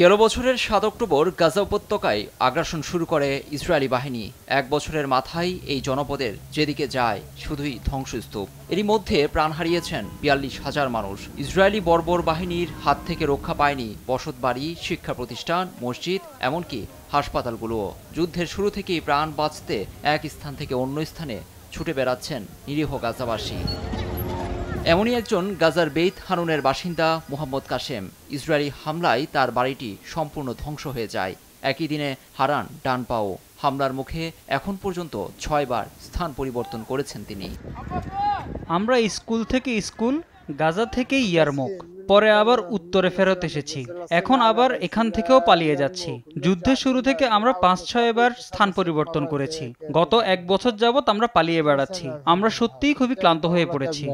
গেল বছরের ৭ অক্টোবর গাজা উপত্যকায় আগ্রাসন শুরু করে ইসরায়েলি বাহিনী। এক বছরের মাথায় এই জনপদের যেদিকে যায় শুধুই ধ্বংসস্তূপ। এরই মধ্যে প্রাণ হারিয়েছেন ৪২,০০০ মানুষ। ইসরায়েলি বর্বর বাহিনীর হাত থেকে রক্ষা পায়নি বসতবাড়ি, শিক্ষা প্রতিষ্ঠান, মসজিদ, এমনকি হাসপাতালগুলোও। যুদ্ধের শুরু থেকেই প্রাণ বাঁচতে এক স্থান থেকে অন্য স্থানে ছুটে বেড়াচ্ছেন নিরীহ গাজাবাসী। এমনই একজন গাজার বেইত হানুনের বাসিন্দা মোহাম্মদ কাশেম। ইসরায়েলি হামলায় তার বাড়িটি সম্পূর্ণ ধ্বংস হয়ে যায়। একই দিনে হারান ডান পাও। হামলার মুখে এখন পর্যন্ত ৬ বার স্থান পরিবর্তন করেছেন তিনি। আমরা স্কুল থেকে স্কুল, গাজা থেকে ইয়ারমুক, পরে আবার উত্তরে ফেরত এসেছি। এখন আবার এখান থেকেও পালিয়ে যাচ্ছি। যুদ্ধের শুরু থেকে আমরা ৫-৬ বার স্থান পরিবর্তন করেছি। গত ১ বছর যাবৎ আমরা পালিয়ে বেড়াচ্ছি। আমরা সত্যিই খুবই ক্লান্ত হয়ে পড়েছি।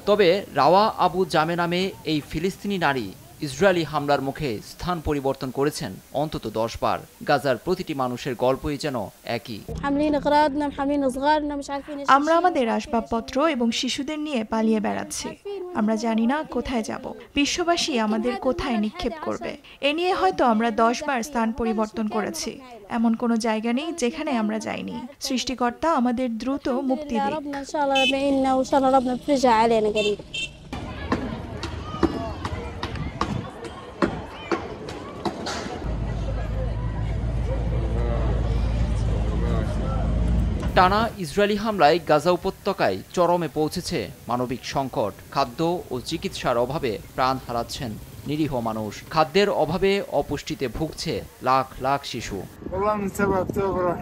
তবে রাওয়া আবু জামে নামে এই ফিলিস্তিনি নারী ইসরায়েলি হামলার মুখে স্থান পরিবর্তন করেছেন অন্তত ১০ বার। গাজার প্রতিটি মানুষের গল্পই যেন একই। আমরা আমাদের আসবাবপত্র এবং শিশুদের নিয়ে পালিয়ে বেড়াচ্ছি। আমরা জানি না কোথায় যাব, বিশ্ববাসী আমাদের কোথায় নিক্ষেপ করবে। এ নিয়ে হয়তো আমরা ১০ বার স্থান পরিবর্তন করেছি। এমন কোনো জায়গা নেই যেখানে আমরা যাইনি। সৃষ্টিকর্তা আমাদের দ্রুত মুক্তি দিক। টানা ইসরায়েলি হামলায় গাজা উপত্যকায় চরমে পৌঁছেছে মানবিক সংকট। খাদ্য ও চিকিৎসার অভাবে প্রাণ হারাচ্ছেন নিরীহ মানুষ। খাদ্যের অভাবে অপুষ্টিতে ভুগছে লাখ লাখ শিশু।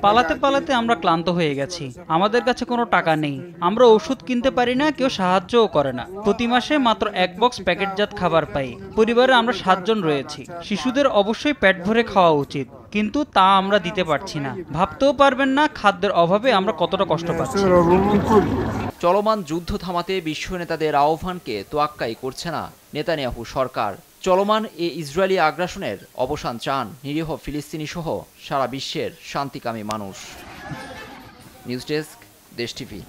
পালাতে পালাতে আমরা ক্লান্ত হয়ে গেছি। আমাদের কাছে কোনো টাকা নেই। আমরা ওষুধ কিনতে পারি না, কেউ সাহায্যও করে না। প্রতি মাসে মাত্র ১ বক্স প্যাকেটজাত খাবার পাই। পরিবারে আমরা ৭ জন রয়েছি। শিশুদের অবশ্যই পেট ভরে খাওয়া উচিত, কিন্তু তা আমরা দিতে পারছি না। ভাবতেও পারবেন না খাদ্যের অভাবে আমরা কতটা কষ্ট পাচ্ছি। চলমান যুদ্ধ থামাতে বিশ্ব নেতাদের আহ্বানকে তোয়াক্কাই করছে না নেতানিয়াহু সরকার। চলমান এ ইসরায়েলি আগ্রাসনের অবসান চান নিরীহ ফিলিস্তিনি সহ সারা বিশ্বের শান্তিকামী মানুষ। নিউজ ডেস্ক, দেশ টিভি।